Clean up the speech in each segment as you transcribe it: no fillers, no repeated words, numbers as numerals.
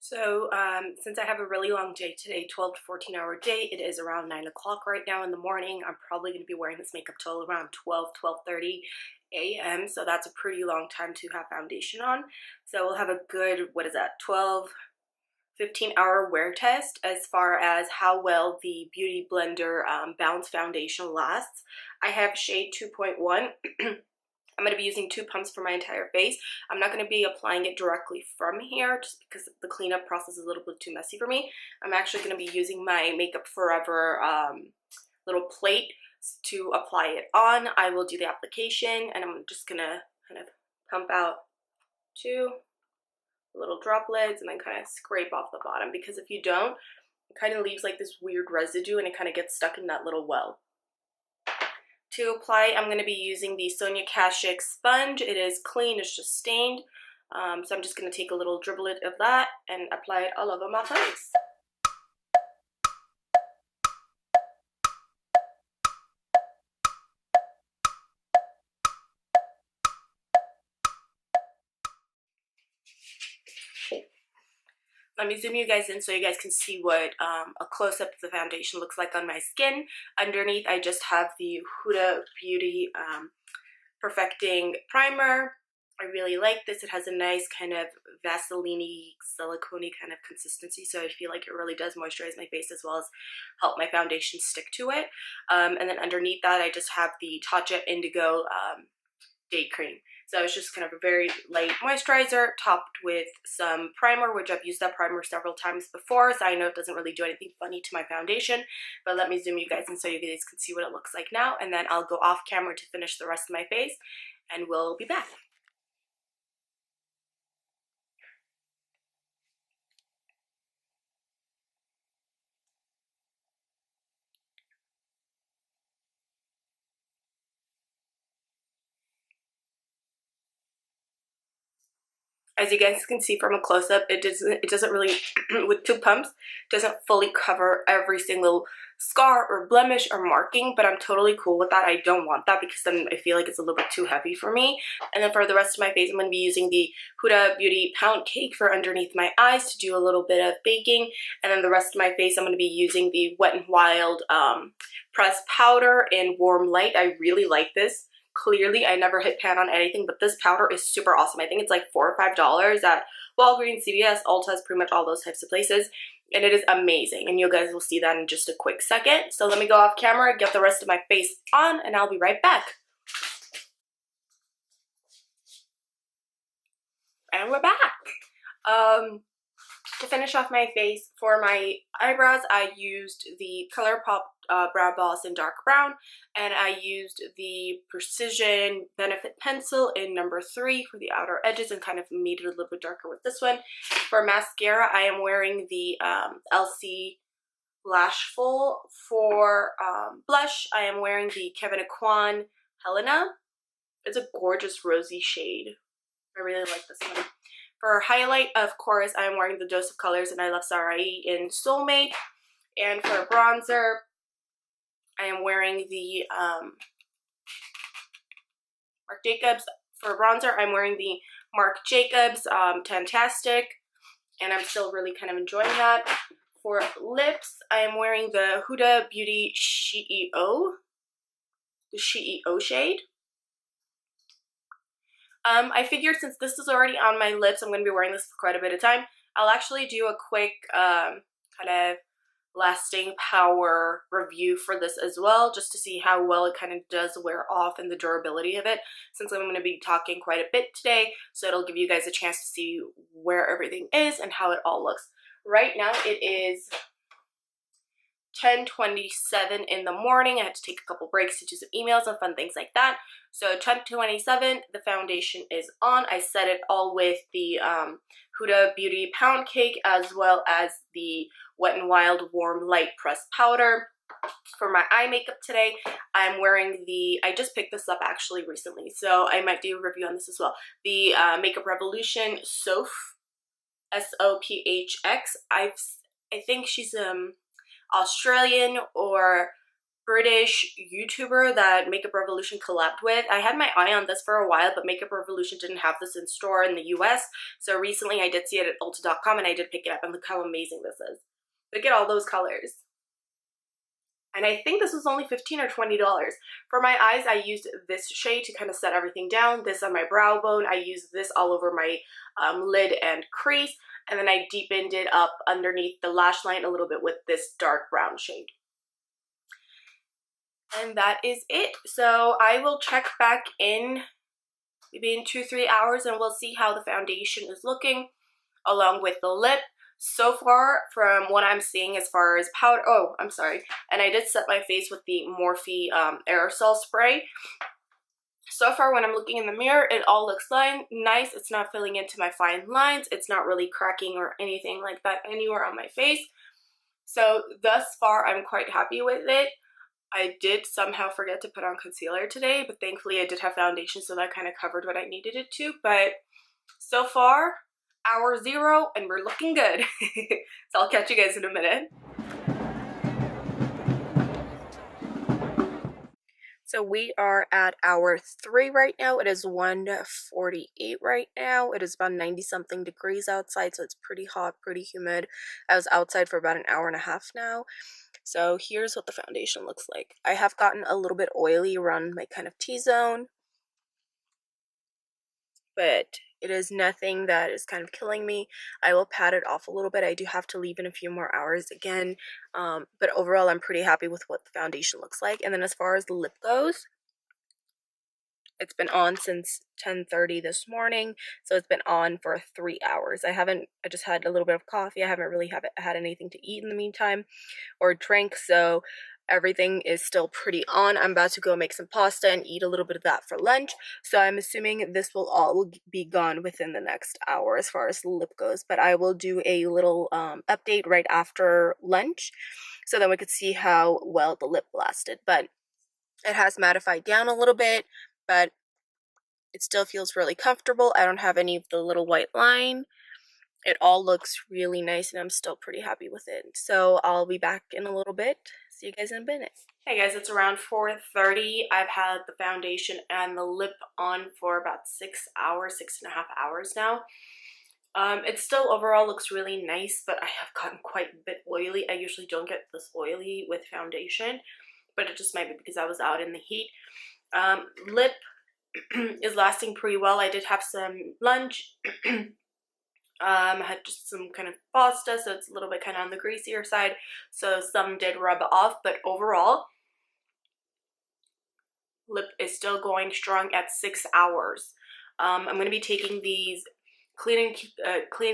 So since I have a really long day today, 12 to 14 hour day, it is around 9 o'clock right now in the morning. I'm probably going to be wearing this makeup till around 12:30 a.m. So that's a pretty long time to have foundation on. So we'll have a good, 15-hour wear test as far as how well the Beauty Blender Bounce Foundation lasts. I have shade 2.1. I'm going to be using 2 pumps for my entire face. I'm not going to be applying it directly from here just because the cleanup process is a little bit too messy for me. I'm actually going to be using my Makeup Forever little plate to apply it on. I will do the application and I'm just going to kind of pump out 2 little droplets and then kind of scrape off the bottom, because if you don't, it kind of leaves like this weird residue and it kind of gets stuck in that little well. To apply, I'm going to be using the Sonia Kashuk sponge. It is clean, it's just stained. So I'm just going to take a little dribblet of that and apply it all over my face. Let me zoom you guys in so you guys can see what a close-up of the foundation looks like on my skin. Underneath, I just have the Huda Beauty Perfecting Primer. I really like this. It has a nice kind of Vaseline-y, silicone-y kind of consistency, so I feel like it really does moisturize my face as well as help my foundation stick to it. And then underneath that, I just have the Tatcha Indigo Day Cream. So it's just kind of a very light moisturizer topped with some primer, which I've used that primer several times before, so I know it doesn't really do anything funny to my foundation. But let me zoom you guys in so you guys can see what it looks like now, and then I'll go off camera to finish the rest of my face, and we'll be back. As you guys can see from a close-up, it doesn't really, with 2 pumps, doesn't fully cover every single scar or blemish or marking, but I'm totally cool with that. I don't want that because then I feel like it's a little bit too heavy for me. And then for the rest of my face, I'm going to be using the Huda Beauty Pound Cake for underneath my eyes to do a little bit of baking. And then the rest of my face, I'm going to be using the Wet n Wild pressed powder in Warm Light. I really like this. Clearly, I never hit pan on anything, but this powder is super awesome. I think it's like $4 or $5 at Walgreens, CVS, Ulta's, pretty much all those types of places. And it is amazing. And you guys will see that in just a quick second. So let me go off camera, get the rest of my face on, and I'll be right back. And we're back. To finish off my face, for my eyebrows, I used the ColourPop Brow Boss in dark brown, and I used the Precision Benefit Pencil in number 3 for the outer edges and kind of made it a little bit darker with this one. For mascara, I am wearing the LC Lashful. For blush, I am wearing the Kevyn Aucoin Helena. It's a gorgeous rosy shade. I really like this one. For highlight, of course, I'm wearing the Dose of Colors and I Love Sarai in Soulmate. And for bronzer, I am wearing the Marc Jacobs. For bronzer, I'm wearing the Marc Jacobs Tantastic. And I'm still really kind of enjoying that. For lips, I am wearing the Huda Beauty SheEO. The SheEO shade. I figured since this is already on my lips, I'm going to be wearing this for quite a bit of time. I'll actually do a quick kind of lasting power review for this as well, just to see how well it kind of does wear off and the durability of it, since I'm going to be talking quite a bit today, so it'll give you guys a chance to see where everything is and how it all looks. Right now it is 10:27 in the morning. I had to take a couple breaks to do some emails and fun things like that. So 10:27, the foundation is on. I set it all with the Huda Beauty Pound Cake as well as the Wet n Wild Warm Light Pressed Powder. For my eye makeup today, I'm wearing the, I just picked this up actually recently, so I might do a review on this as well. The Makeup Revolution Soph, S-O-P-H-X. I think she's Australian or British YouTuber that Makeup Revolution collabed with. I had my eye on this for a while, but Makeup Revolution didn't have this in store in the US. So recently I did see it at Ulta.com and I did pick it up, and look how amazing this is. Look at all those colors. And I think this was only $15 or $20. For my eyes, I used this shade to kind of set everything down. This on my brow bone. I used this all over my lid and crease. And then I deepened it up underneath the lash line a little bit with this dark brown shade. And that is it. So I will check back in maybe in 2-3 hours and we'll see how the foundation is looking along with the lip. So far from what I'm seeing as far as powder, oh, I'm sorry. And I did set my face with the Morphe aerosol spray. So far when I'm looking in the mirror, it all looks nice. It's not filling into my fine lines. It's not really cracking or anything like that anywhere on my face. So thus far, I'm quite happy with it. I did somehow forget to put on concealer today, but thankfully I did have foundation, so that kind of covered what I needed it to. But so far, hour 0, and we're looking good. So I'll catch you guys in a minute. So we are at hour 3 right now. It is 1:48 right now. It is about 90 something degrees outside, so it's pretty hot, pretty humid. I was outside for about an hour and a half now. So here's what the foundation looks like. I have gotten a little bit oily around my kind of T-zone, but it is nothing that is kind of killing me. I will pat it off a little bit. I do have to leave in a few more hours again, but overall I'm pretty happy with what the foundation looks like. And then as far as the lip goes, it's been on since 10:30 this morning, so it's been on for 3 hours. I just had a little bit of coffee. I haven't really had anything to eat in the meantime or drink, so everything is still pretty on. I'm about to go make some pasta and eat a little bit of that for lunch, so I'm assuming this will all be gone within the next hour as far as the lip goes, but I will do a little update right after lunch so then we could see how well the lip lasted. But it has mattified down a little bit, but it still feels really comfortable. I don't have any of the little white line. It all looks really nice and I'm still pretty happy with it. So I'll be back in a little bit. See you guys in a minute. Hey guys, it's around 4:30. I've had the foundation and the lip on for about 6 hours, 6.5 hours now. It still overall looks really nice, but I have gotten quite a bit oily. I usually don't get this oily with foundation, but it just might be because I was out in the heat. Lip is lasting pretty well. I did have some lunch. I had just some kind of pasta, so it's a little bit kind of on the greasier side, so some did rub off, but overall lip is still going strong at 6 hours. I'm going to be taking these clean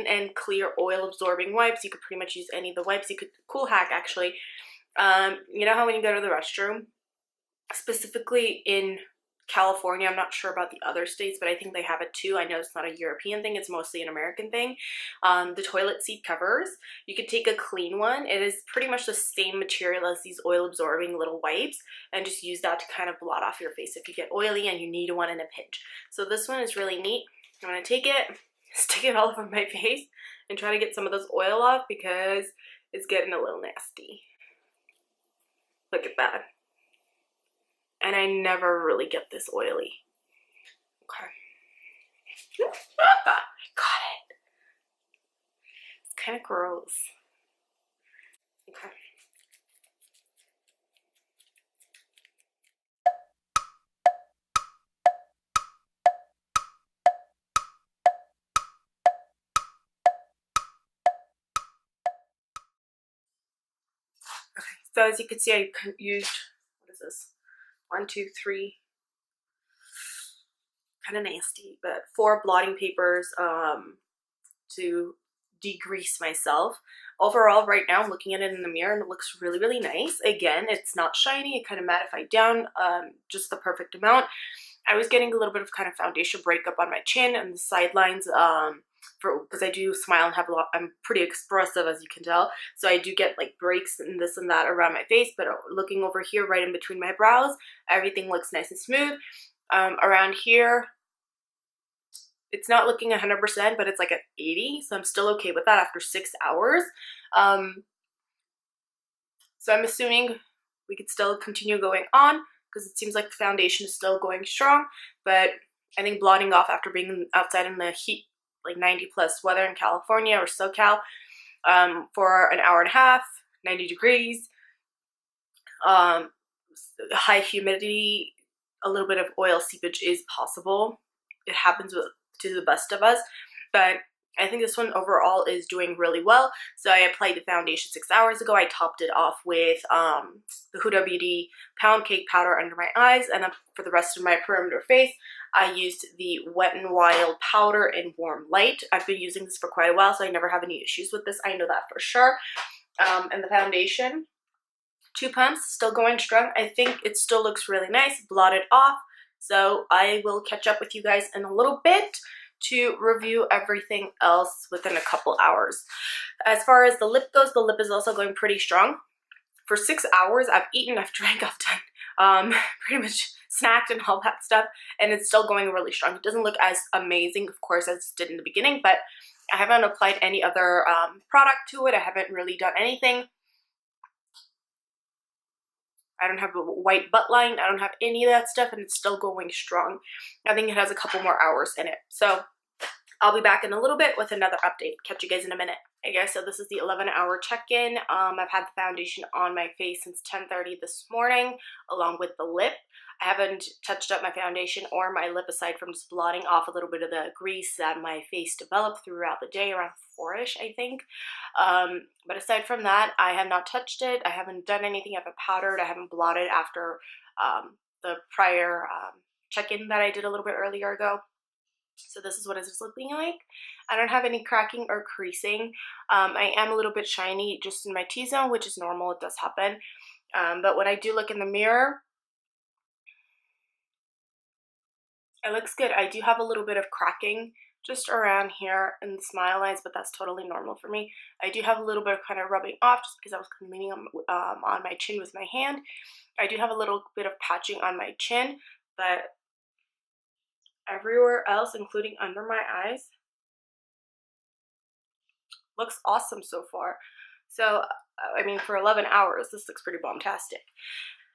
and clear oil absorbing wipes. You could pretty much use any of the wipes. You could, cool hack actually, you know how when you go to the restroom, specifically in California, I'm not sure about the other states, but I think they have it too. I know it's not a European thing, it's mostly an American thing. The toilet seat covers, you could take a clean one. It is pretty much the same material as these oil absorbing little wipes, and just use that to kind of blot off your face if you get oily and you need one in a pinch. So this one is really neat. I'm going to take it, stick it all over my face, and try to get some of this oil off because it's getting a little nasty. Look at that. And I never really get this oily. Okay. I got it. It's kind of gross. Okay. Okay, so as you can see, I used, what is this? 1, 2, 3, kind of nasty, but 4 blotting papers to degrease myself. Overall, right now, I'm looking at it in the mirror and it looks really, really nice. Again, it's not shiny. It kind of mattified down, just the perfect amount. I was getting a little bit of kind of foundation breakup on my chin and the sidelines, because I do smile and have a lot, I'm pretty expressive as you can tell, so I do get like breaks and this and that around my face, but looking over here right in between my brows, everything looks nice and smooth. Around here, it's not looking 100%, but it's like at 80, so I'm still okay with that after 6 hours. So I'm assuming we could still continue going on because it seems like the foundation is still going strong, but I think blotting off after being outside in the heat, like 90 plus weather in California or SoCal, for an hour and a half, 90 degrees, high humidity, a little bit of oil seepage is possible. It happens to the best of us, but I think this one overall is doing really well. So I applied the foundation 6 hours ago. I topped it off with the Huda Beauty Pound Cake Powder under my eyes, and then for the rest of my perimeter face, I used the Wet n Wild powder in Warm Light. I've been using this for quite a while, so I never have any issues with this. I know that for sure. And the foundation, 2 pumps, still going strong. I think it still looks really nice, blotted off. So I will catch up with you guys in a little bit to review everything else within a couple hours. As far as the lip goes, the lip is also going pretty strong. For 6 hours, I've eaten, I've drank, I've done pretty much snacked and all that stuff, and it's still going really strong. It doesn't look as amazing, of course, as it did in the beginning, but I haven't applied any other product to it. I haven't really done anything. I don't have a white butt line. I don't have any of that stuff, and it's still going strong. I think it has a couple more hours in it. So I'll be back in a little bit with another update. Catch you guys in a minute. Hey guys, so this is the 11-hour check-in. I've had the foundation on my face since 10:30 this morning, along with the lip. I haven't touched up my foundation or my lip aside from just blotting off a little bit of the grease that my face developed throughout the day, around 4-ish, I think. But aside from that, I have not touched it. I haven't done anything. I haven't powdered. I haven't blotted after the prior check-in that I did a little bit earlier ago. So this is what it's looking like. I don't have any cracking or creasing. I am a little bit shiny just in my T-zone, which is normal. It does happen. But when I do look in the mirror, it looks good. I do have a little bit of cracking just around here in the smile lines, but that's totally normal for me. I do have a little bit of kind of rubbing off just because I was cleaning on my chin with my hand. I do have a little bit of patching on my chin, but everywhere else, including under my eyes, looks awesome so far. So, I mean, for 11 hours, this looks pretty bombastic.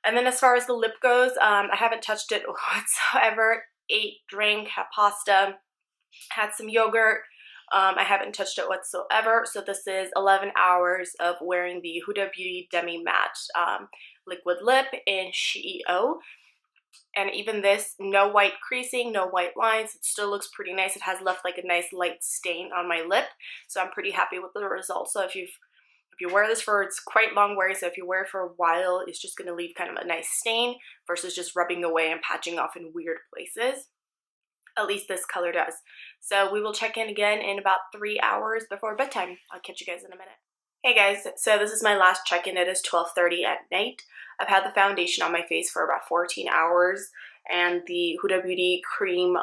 And then as far as the lip goes, I haven't touched it whatsoever. Ate, drank, had pasta, had some yogurt. I haven't touched it whatsoever. So this is 11 hours of wearing the Huda Beauty Demi Matte Liquid Lip in SheEO. And even this, no white creasing, no white lines. It still looks pretty nice. It has left like a nice light stain on my lip. So I'm pretty happy with the results. So if you wear this for, it's quite long wear, so if you wear it for a while, it's just going to leave kind of a nice stain versus just rubbing away and patching off in weird places. At least this color does. So we will check in again in about 3 hours before bedtime. I'll catch you guys in a minute. Hey guys, so this is my last check-in. It is 12:30 at night. I've had the foundation on my face for about 14 hours and the Huda Beauty Cream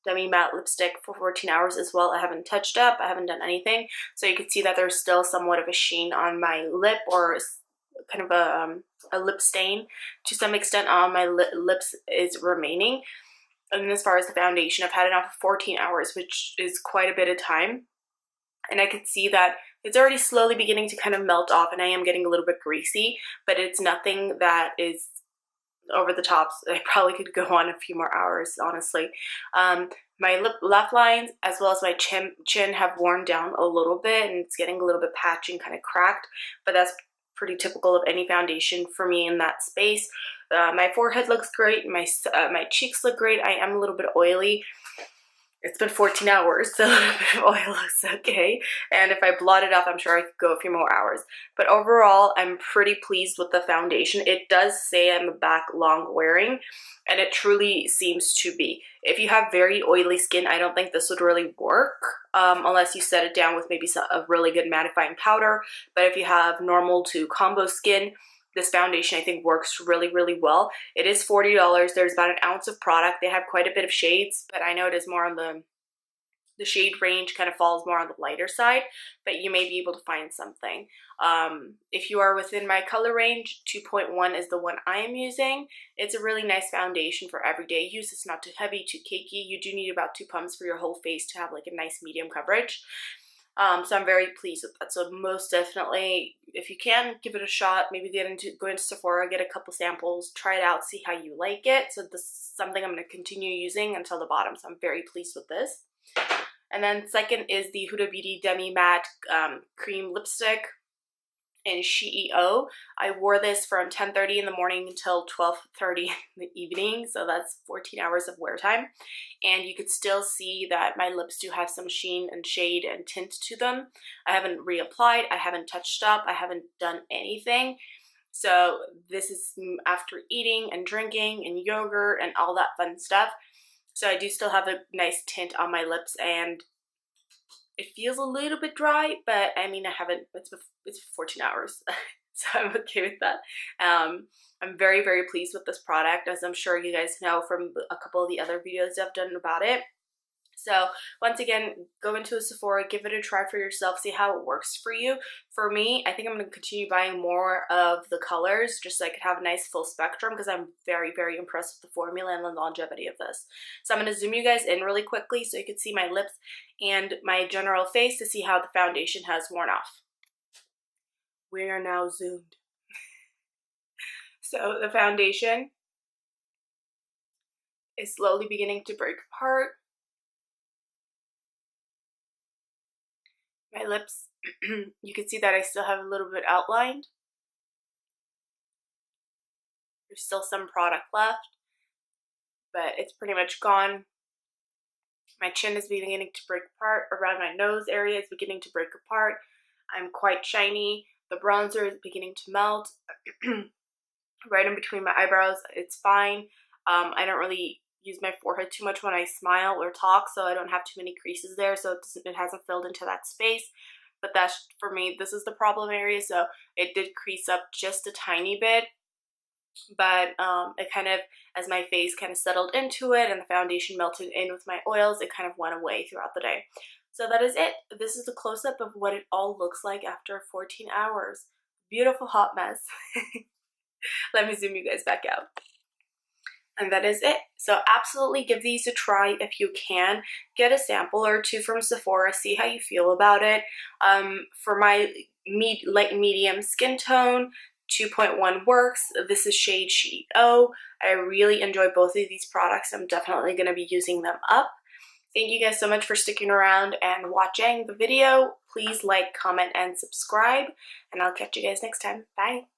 Demi Matte lipstick for 14 hours as well. I haven't touched up. I haven't done anything. So you can see that there's still somewhat of a sheen on my lip, or kind of a lip stain to some extent on my lips is remaining. And as far as the foundation, I've had it on for 14 hours, which is quite a bit of time. And I could see that it's already slowly beginning to kind of melt off, and I am getting a little bit greasy, but it's nothing that is over the top. I probably could go on a few more hours, honestly. My left lines as well as my chin have worn down a little bit, and it's getting a little bit patchy and kind of cracked, but that's pretty typical of any foundation for me in that space. My forehead looks great. My cheeks look great. I am a little bit oily. It's been 14 hours, so a little bit of oil looks okay. And if I blot it off, I'm sure I could go a few more hours. But overall, I'm pretty pleased with the foundation. It does say on the back long wearing, and it truly seems to be. If you have very oily skin, I don't think this would really work unless you set it down with maybe a really good mattifying powder. But if you have normal to combo skin, this foundation I think works really, really well. It is $40. There's about an ounce of product. They have quite a bit of shades, but I know it is more on the shade range kind of falls more on the lighter side, but you may be able to find something. If you are within my color range, 2.1 is the one I am using. It's a really nice foundation for everyday use. It's not too heavy, too cakey. You do need about 2 pumps for your whole face to have like a nice medium coverage. So I'm very pleased with that. So most definitely, if you can, give it a shot. Maybe go into Sephora, get a couple samples, try it out, see how you like it. So this is something I'm going to continue using until the bottom. So I'm very pleased with this. And then second is the Huda Beauty Demi Matte Cream Lipstick in SheEO. I wore this from 10:30 in the morning until 12:30 in the evening, so that's 14 hours of wear time. And you could still see that my lips do have some sheen and shade and tint to them. I haven't reapplied, I haven't touched up, I haven't done anything. So this is after eating and drinking and yogurt and all that fun stuff. So I do still have a nice tint on my lips, and it feels a little bit dry, but I mean, it's 14 hours, so I'm okay with that. I'm very, very pleased with this product, as I'm sure you guys know from a couple of the other videos I've done about it. So once again, go into a Sephora, give it a try for yourself, see how it works for you. For me, I think I'm going to continue buying more of the colors just so I could have a nice full spectrum, because I'm very, very impressed with the formula and the longevity of this. So I'm going to zoom you guys in really quickly so you can see my lips and my general face to see how the foundation has worn off. We are now zoomed. So the foundation is slowly beginning to break apart. My lips, you can see that I still have a little bit outlined. There's still some product left, but it's pretty much gone. My chin is beginning to break apart. Around my nose area is beginning to break apart. I'm quite shiny. The bronzer is beginning to melt. Right in between my eyebrows, it's fine. I don't really use my forehead too much when I smile or talk, so I don't have too many creases there, so it hasn't filled into that space. But that's, for me, this is the problem area, so it did crease up just a tiny bit, but it kind of, as my face kind of settled into it and the foundation melted in with my oils, it kind of went away throughout the day. So that is it. This is the close-up of what it all looks like after 14 hours. Beautiful hot mess. Let me zoom you guys back out. And that is it. So absolutely give these a try if you can. Get a sample or two from Sephora, see how you feel about it. For my light medium skin tone, 2.1 works. This is shade SheEO. I really enjoy both of these products. I'm definitely going to be using them up. Thank you guys so much for sticking around and watching the video. Please like, comment, and subscribe, and I'll catch you guys next time. Bye!